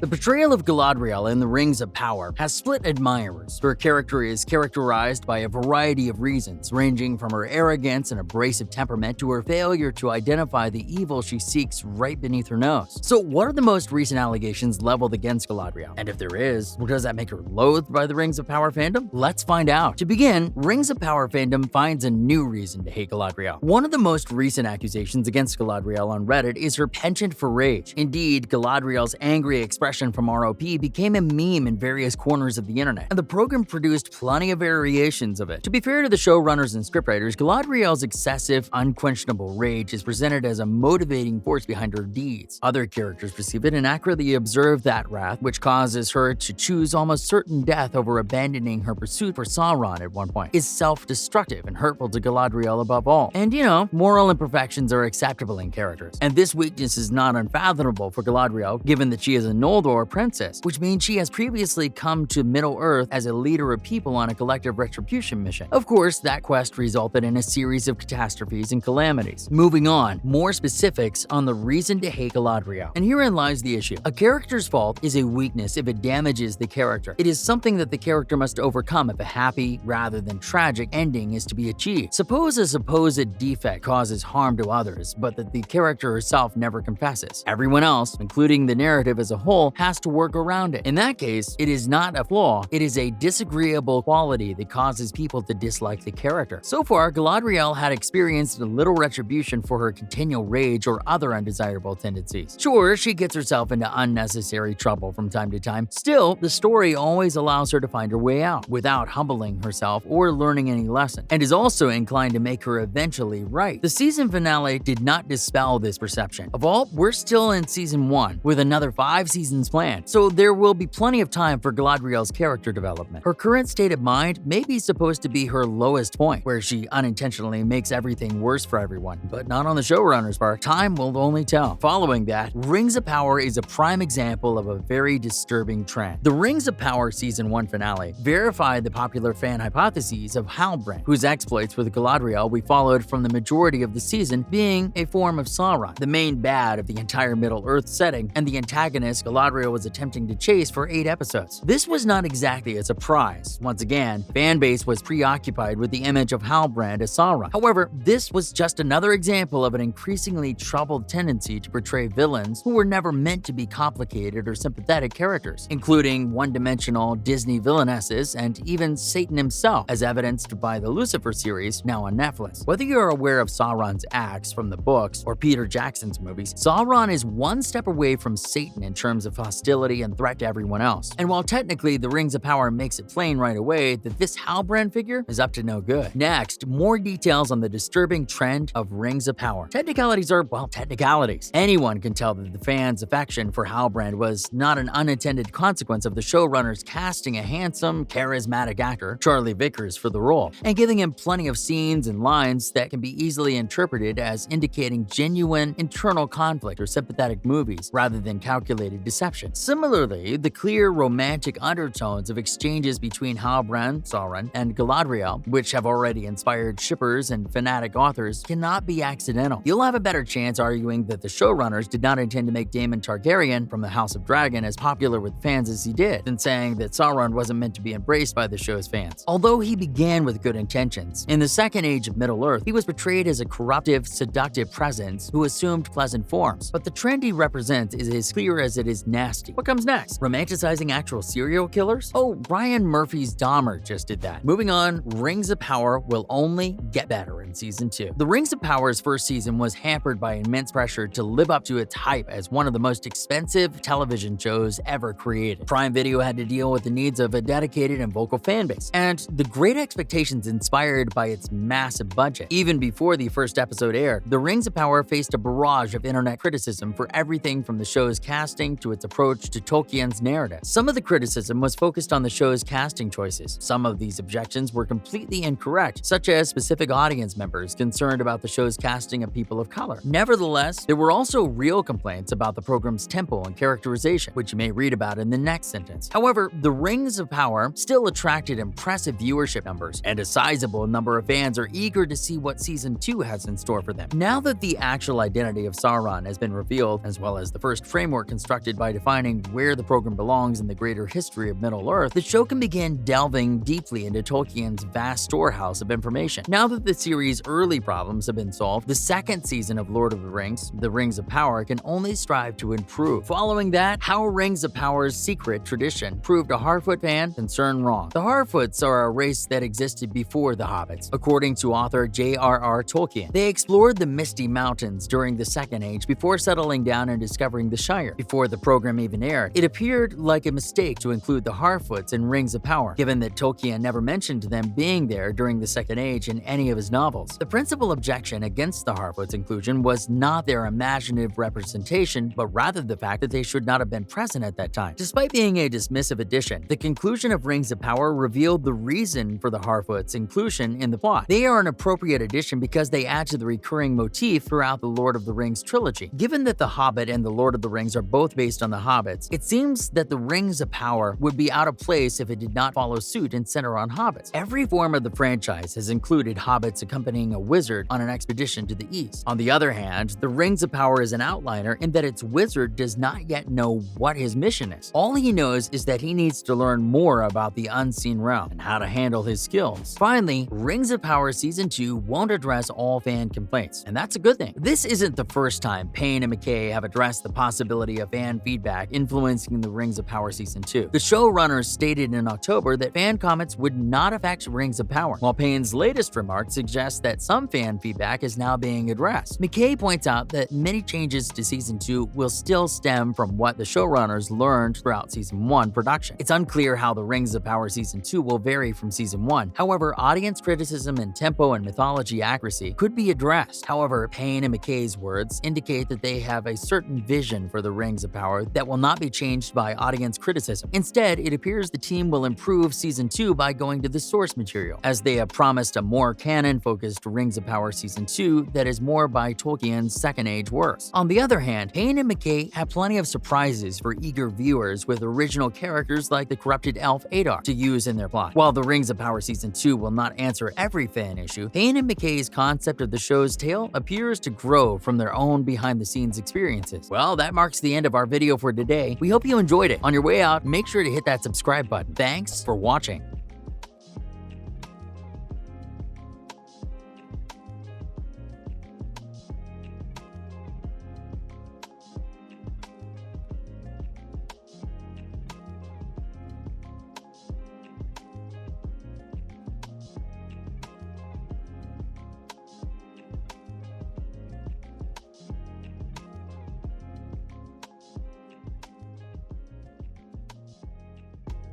The portrayal of Galadriel in The Rings of Power has split admirers. Her character is characterized by a variety of reasons, ranging from her arrogance and abrasive temperament to her failure to identify the evil she seeks right beneath her nose. So what are the most recent allegations leveled against Galadriel? And if there is, does that make her loathed by the Rings of Power fandom? Let's find out. To begin, Rings of Power fandom finds a new reason to hate Galadriel. One of the most recent accusations against Galadriel on Reddit is her penchant for rage. Indeed, Galadriel's angry expression from ROP became a meme in various corners of the internet, and the program produced plenty of variations of it. To be fair to the showrunners and scriptwriters, Galadriel's excessive, unquestionable rage is presented as a motivating force behind her deeds. Other characters perceive it and accurately observe that wrath, which causes her to choose almost certain death over abandoning her pursuit for Sauron at one point, is self-destructive and hurtful to Galadriel above all. And moral imperfections are acceptable in characters. And this weakness is not unfathomable for Galadriel, given that she is a Noldor princess, which means she has previously come to Middle-earth as a leader of people on a collective retribution mission. Of course, that quest resulted in a series of catastrophes and calamities. Moving on, more specifics on the reason to hate Galadriel. And herein lies the issue. A character's fault is a weakness if it damages the character. It is something that the character must overcome if a happy, rather than tragic, ending is to be achieved. Suppose a supposed defect causes harm to others, but that the character herself never confesses. Everyone else, including the narrative as a whole, has to work around it. In that case, it is not a flaw, it is a disagreeable quality that causes people to dislike the character. So far, Galadriel had experienced little retribution for her continual rage or other undesirable tendencies. Sure, she gets herself into unnecessary trouble from time to time. Still, the story always allows her to find her way out without humbling herself or learning any lesson, and is also inclined to make her eventually right. The season finale did not dispel this perception. Of all, we're still in season 1, with another 5 seasons planned, so there will be plenty of time for Galadriel's character development. Her current state of mind may be supposed to be her lowest point, where she unintentionally makes everything worse for everyone, but not on the showrunner's part. Time will only tell. Following that, Rings of Power is a prime example of a very disturbing trend. The Rings of Power season 1 finale verified the popular fan hypotheses of Halbrand, whose exploits with Galadriel we followed from the majority of the season being a form of Sauron, the main bad of the entire Middle-earth setting, and the antagonist Galadriel was attempting to chase for 8 episodes. This was not exactly a surprise. Once again, fanbase was preoccupied with the image of Halbrand as Sauron. However, this was just another example of an increasingly troubled tendency to portray villains who were never meant to be complicated or sympathetic characters, including one-dimensional Disney villainesses and even Satan himself, as evidenced by the Lucifer series now on Netflix. Whether you're aware of Sauron's acts from the books or Peter Jackson's movies, Sauron is one step away from Satan in terms of hostility and threat to everyone else. And while technically the Rings of Power makes it plain right away that this Halbrand figure is up to no good. Next, more details on the disturbing trend of Rings of Power. Technicalities are, well, technicalities. Anyone can tell that the fans' affection for Halbrand was not an unintended consequence of the showrunners casting a handsome, charismatic actor, Charlie Vickers, for the role, and giving him plenty of scenes and lines that can be easily interpreted as indicating genuine internal conflict or sympathetic movies rather than calculated deception. Similarly, the clear romantic undertones of exchanges between Halbrand, Sauron, and Galadriel, which have already inspired shippers and fanatic authors, cannot be accidental. You'll have a better chance arguing that the showrunners did not intend to make Daemon Targaryen from the House of Dragon as popular with fans as he did, than saying that Sauron wasn't meant to be embraced by the show's fans. Although he began with good intentions, in the Second Age of Middle-earth, he was portrayed as a corruptive, seductive presence who assumed pleasant forms. But the trend he represents is as clear as it is nasty. What comes next? Romanticizing actual serial killers? Oh, Ryan Murphy's Dahmer just did that. Moving on, Rings of Power will only get better in season 2. The Rings of Power's first season was hampered by immense pressure to live up to its hype as one of the most expensive television shows ever created. Prime Video had to deal with the needs of a dedicated and vocal fanbase, and the great expectations inspired by its massive budget. Even before the first episode aired, The Rings of Power faced a barrage of internet criticism for everything from the show's casting to its approach to Tolkien's narrative. Some of the criticism was focused on the show's casting choices. Some of these objections were completely incorrect, such as specific audience members concerned about the show's casting of people of color. Nevertheless, there were also real complaints about the program's tempo and characterization, which you may read about in the next sentence. However, The Rings of Power still attracted impressive viewership numbers, and a sizable number of fans are eager to see what season 2 has in store for them. Now that the actual identity of Sauron has been revealed, as well as the first framework constructed by by defining where the program belongs in the greater history of Middle-earth, the show can begin delving deeply into Tolkien's vast storehouse of information. Now that the series' early problems have been solved, the second season of Lord of the Rings, The Rings of Power, can only strive to improve. Following that, how Rings of Power's secret tradition proved a Harfoot fan concerned wrong. The Harfoots are a race that existed before the Hobbits, according to author J.R.R. Tolkien. They explored the Misty Mountains during the Second Age before settling down and discovering the Shire. Before the program even aired, it appeared like a mistake to include the Harfoots in Rings of Power, given that Tolkien never mentioned them being there during the Second Age in any of his novels. The principal objection against the Harfoots' inclusion was not their imaginative representation, but rather the fact that they should not have been present at that time. Despite being a dismissive addition, the conclusion of Rings of Power revealed the reason for the Harfoots' inclusion in the plot. They are an appropriate addition because they add to the recurring motif throughout the Lord of the Rings trilogy. Given that The Hobbit and The Lord of the Rings are both based on the Hobbits, it seems that the Rings of Power would be out of place if it did not follow suit and center on hobbits. Every form of the franchise has included hobbits accompanying a wizard on an expedition to the east. On the other hand, the Rings of Power is an outliner in that its wizard does not yet know what his mission is. All he knows is that he needs to learn more about the unseen realm and how to handle his skills. Finally, Rings of Power Season 2 won't address all fan complaints, and that's a good thing. This isn't the first time Payne and McKay have addressed the possibility of fan feedback influencing the Rings of Power Season 2. The showrunners stated in October that fan comments would not affect Rings of Power, while Payne's latest remark suggests that some fan feedback is now being addressed. McKay points out that many changes to Season 2 will still stem from what the showrunners learned throughout Season 1 production. It's unclear how the Rings of Power Season 2 will vary from Season 1. However, audience criticism and tempo and mythology accuracy could be addressed. However, Payne and McKay's words indicate that they have a certain vision for the Rings of Power that will not be changed by audience criticism. Instead, it appears the team will improve Season 2 by going to the source material, as they have promised a more canon-focused Rings of Power Season 2 that is more by Tolkien's Second Age works. On the other hand, Payne and McKay have plenty of surprises for eager viewers with original characters like the corrupted elf Adar to use in their plot. While the Rings of Power Season 2 will not answer every fan issue, Payne and McKay's concept of the show's tale appears to grow from their own behind-the-scenes experiences. Well, that marks the end of our video for today. We hope you enjoyed it. On your way out, make sure to hit that subscribe button. Thanks for watching.